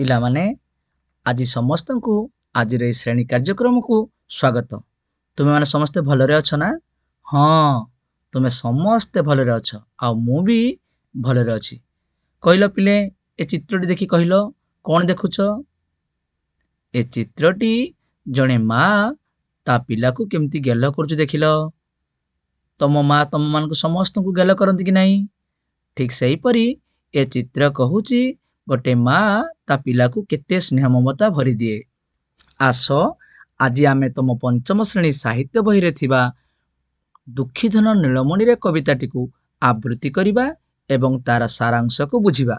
ପିଲାମାନେ ଆଜି ସମସ୍ତଙ୍କୁ ଆଜିର ଏହି ଶ୍ରେଣୀ କାର୍ଯ୍ୟକ୍ରମକୁ ସ୍ୱାଗତ। ତୁମେମାନେ ସମସ୍ତେ ଭଲରେ ଅଛ ନା? ହଁ, ତୁମେ ସମସ୍ତେ ଭଲରେ ଅଛ ଆଉ ମୁଁ ବି ଭଲରେ ଅଛି। କହିଲ ପିଲେ, ଏ ଚିତ୍ରଟି ଦେଖି କହିଲ କ'ଣ ଦେଖୁଛ? ଏ ଚିତ୍ରଟି ଜଣେ ମା ତା ପିଲାକୁ କେମିତି ଗେଲ କରୁଛି ଦେଖିଲ। ତମ ମା ତମମାନଙ୍କୁ ସମସ୍ତଙ୍କୁ ଗେଲ କରନ୍ତି କି ନାହିଁ? ଠିକ୍ ସେହିପରି ଏ ଚିତ୍ର କହୁଛି ଗୋଟେ ମା ତା ପିଲାକୁ କେତେ ସ୍ନେହ ମମତା ଭରିଦିଏ। ଆସ ଆଜି ଆମେ ତମ ପଞ୍ଚମ ଶ୍ରେଣୀ ସାହିତ୍ୟ ବହିରେ ଥିବା ଦୁଃଖୀଧନ ନୀଳମଣିରେ କବିତାଟିକୁ ଆବୃତ୍ତି କରିବା ଏବଂ ତାର ସାରାଂଶକୁ ବୁଝିବା।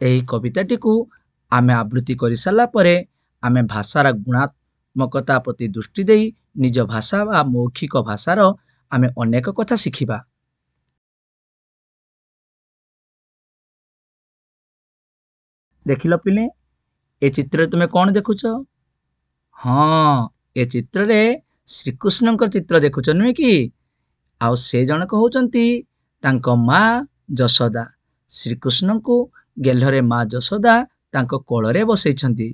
ଏହି କବିତାଟିକୁ ଆମେ ଆବୃତ୍ତି କରିସାରିଲା ପରେ ଆମେ ଭାଷାର ଗୁଣାତ୍ମକତା ପ୍ରତି ଦୃଷ୍ଟି ଦେଇ ନିଜ ଭାଷା ବା ମୌଖିକ ଭାଷାର ଆମେ ଅନେକ କଥା ଶିଖିବା। ଦେଖିଲ ପିଲେ, ଏ ଚିତ୍ରରେ ତୁମେ କ'ଣ ଦେଖୁଛ? ହଁ, ଏ ଚିତ୍ରରେ ଶ୍ରୀକୃଷ୍ଣଙ୍କ ଚିତ୍ର ଦେଖୁଛ ନୁହେଁ କି? ଆଉ ସେ ଜଣକ ହଉଛନ୍ତି ତାଙ୍କ ମା ଯଶୋଦା। ଶ୍ରୀକୃଷ୍ଣଙ୍କୁ ଗେହ୍ଲରେ ମା ଯଶୋଦା ତାଙ୍କ କୋଳରେ ବସେଇଛନ୍ତି।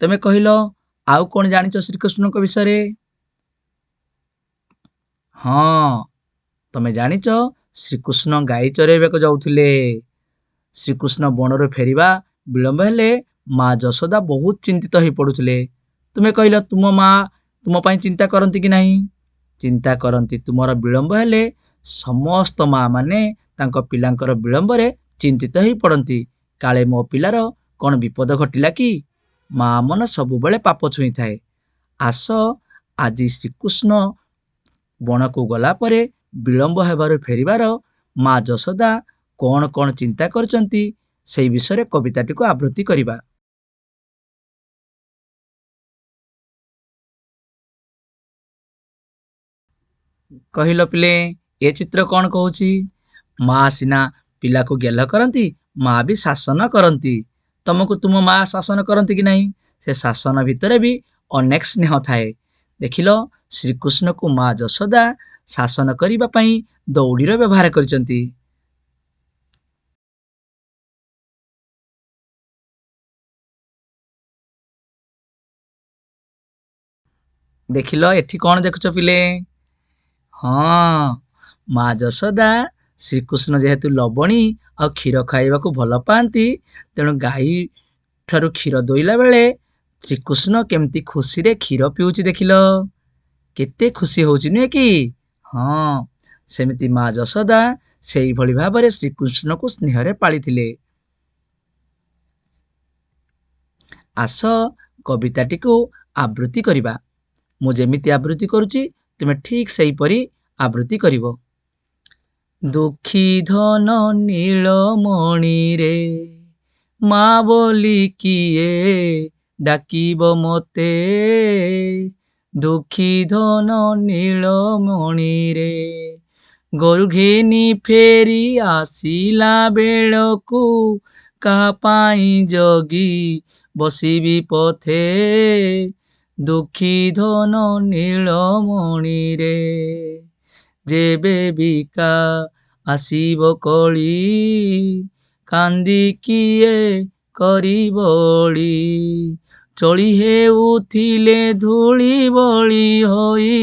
ତମେ କହିଲ, ଆଉ କ'ଣ ଜାଣିଛ ଶ୍ରୀକୃଷ୍ଣଙ୍କ ବିଷୟରେ? ହଁ, ତମେ ଜାଣିଛ ଶ୍ରୀକୃଷ୍ଣ ଗାଈ ଚରାଇବାକୁ ଯାଉଥିଲେ। ଶ୍ରୀକୃଷ୍ଣ ବଣରୁ ଫେରିବା ବିଳମ୍ବ ହେଲେ ମା ଯଶୋଦା ବହୁତ ଚିନ୍ତିତ ହୋଇ ପଡୁଥିଲେ। ତୁମେ କହିଲ, ତୁମ ମା ତୁମ ପାଇଁ ଚିନ୍ତା କରନ୍ତି କି ନାହିଁ? ଚିନ୍ତା କରନ୍ତି। ତୁମର ବିଳମ୍ବ ହେଲେ ସମସ୍ତ ମା ମାନେ ତାଙ୍କ ପିଲାଙ୍କର ବିଳମ୍ବରେ ଚିନ୍ତିତ ହୋଇ ପଡନ୍ତି। କାଳେ ମୋ ପିଲାର କ'ଣ ବିପଦ ଘଟିଲା କି? ମା ମନ ସବୁବେଳେ ପାପ ଛୁଇଁଥାଏ। ଆସ ଆଜି ଶ୍ରୀକୃଷ୍ଣ ବଣକୁ ଗଲା ପରେ ବିଳମ୍ବ ହେବାରୁ ଫେରିବାର ମା ଯଶୋଦା କ'ଣ କ'ଣ ଚିନ୍ତା କରିଛନ୍ତି ସେହି ବିଷୟରେ କବିତାଟିକୁ ଆବୃତ୍ତି କରିବା। କହିଲ ପିଲେ, ଏ ଚିତ୍ର କ'ଣ କହୁଛି? ମା ସିନା ପିଲାକୁ ଗେଲ କରନ୍ତି, ମା ବି ଶାସନ କରନ୍ତି। ତମକୁ ତୁମ ମା ଶାସନ କରନ୍ତି କି ନାହିଁ? ସେ ଶାସନ ଭିତରେ ବି ଅନେକ ସ୍ନେହ ଥାଏ। ଦେଖିଲ, ଶ୍ରୀକୃଷ୍ଣକୁ ମା ଯଶୋଦା ଶାସନ କରିବା ପାଇଁ ଦଉଡ଼ିର ବ୍ୟବହାର କରିଛନ୍ତି। ଦେଖିଲ, ଏଠି କ'ଣ ଦେଖୁଛ ପିଲେ? ହଁ, ମା ଯଶୋଦା ଶ୍ରୀକୃଷ୍ଣ ଯେହେତୁ ଲବଣୀ ଆଉ କ୍ଷୀର ଖାଇବାକୁ ଭଲ ପାଆନ୍ତି, ତେଣୁ ଗାଈ ଠାରୁ କ୍ଷୀର ଦୋଇଲା ବେଳେ ଶ୍ରୀକୃଷ୍ଣ କେମିତି ଖୁସିରେ କ୍ଷୀର ପିଉଛି ଦେଖିଲ। କେତେ ଖୁସି ହଉଛି ନୁହେଁ କି? ହଁ, ସେମିତି ମା ଯଶୋଦା ସେଇଭଳି ଭାବରେ ଶ୍ରୀକୃଷ୍ଣକୁ ସ୍ନେହରେ ପାଳିଥିଲେ। ଆସ କବିତାଟିକୁ ଆବୃତ୍ତି କରିବା। ମୁଁ ଯେମିତି ଆବୃତ୍ତି କରୁଛି ତୁମେ ଠିକ୍ ସେହିପରି ଆବୃତ୍ତି କରିବ। ଦୁଃଖୀ ଧନ ନୀଳମଣିରେ ମା ବୋଲି କିଏ ଡାକିବ ମୋତେ। ଦୁଃଖୀ ଧନ ନୀଳମଣିରେ ଗୋରୁ ଘେନି ଫେରି ଆସିଲା ବେଳକୁ କାହା ପାଇଁ ଜଗି ବସିବି ପଥେ। ଦୁଃଖୀ ଧନ ନୀଳମଣିରେ ଯେବେ ବିକା ଆସିବ କଳି କାନ୍ଦି କିଏ କରିବଳି। ଚଳି ହେଉଥିଲେ ଧୂଳି ବଳି ହୋଇ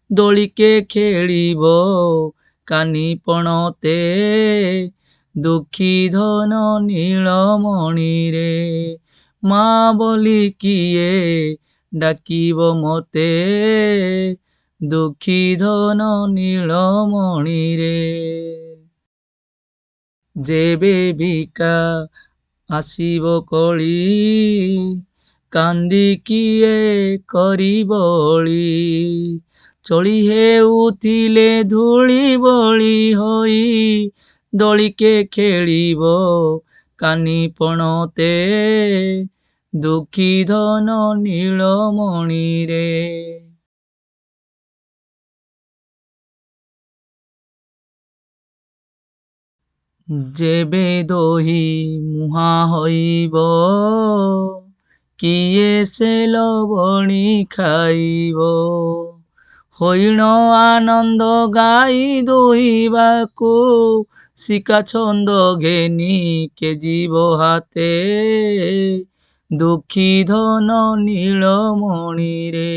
ଦୋଳିକେ ଖେଳିବ କାନି ପଣତେ। ଦୁଃଖୀ ଧନ ନୀଳମଣିରେ ମା ବୋଲି କିଏ ଡାକିବ ମୋତେ। ଦୁଃଖୀ ଧନ ନୀଳମଣିରେ ଯେବେ ବିକା ଆସିବ କଳି କାନ୍ଦି କିଏ କରିବଳି। ଚଳି ହେଉଥିଲେ ଧୂଳି ବଳି ହୋଇ ଦୋଳିକେ ଖେଳିବ କାନି ପଣତେ। ଦୁଃଖୀ ଧନ ନୀଳମଣିରେ ଯେବେ ଦୋହି ମୁହାଁ ହୋଇବ କିଏ ସେ ଲବଣୀ ଖାଇବ। ହଇଣ ଆନନ୍ଦ ଗାଇ ଦୋଇବାକୁ, ଶିକା ଛନ୍ଦ ଘେନି କେ ଯିବ ହାତେ। ଦୁଃଖୀ ଧନ ନୀଳମଣିରେ,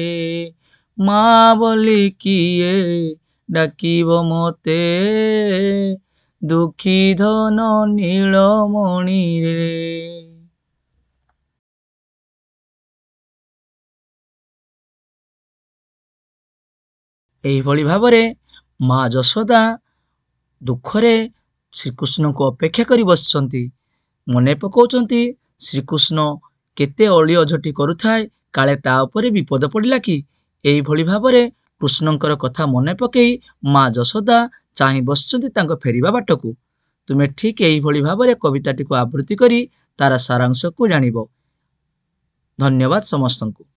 ମା ବୋଲି କିଏ ଡାକିବ ମତେ। ଦୁଃଖୀ ଧନ ନୀଳମଣିରେ। ଏହିଭଳି ଭାବରେ ମା ଯଶୋଦା ଦୁଃଖରେ ଶ୍ରୀକୃଷ୍ଣଙ୍କୁ ଅପେକ୍ଷା କରି ବସିଛନ୍ତି। ମନେ ପକାଉଛନ୍ତି ଶ୍ରୀକୃଷ୍ଣ କେତେ ଅଳି ଅଝଟି କରୁଥାଏ, କାଳେ ତା ଉପରେ ବିପଦ ପଡ଼ିଲା କି। ଏହିଭଳି ଭାବରେ କୃଷ୍ଣଙ୍କର କଥା ମନେ ପକେଇ ମା ଯଶୋଦା ଚାହିଁ ବସିଛନ୍ତି ତାଙ୍କ ଫେରିବା ବାଟକୁ। ତୁମେ ଠିକ୍ ଏହିଭଳି ଭାବରେ କବିତାଟିକୁ ଆବୃତ୍ତି କରି ତାର ସାରାଂଶକୁ ଜାଣିବ। ଧନ୍ୟବାଦ ସମସ୍ତଙ୍କୁ।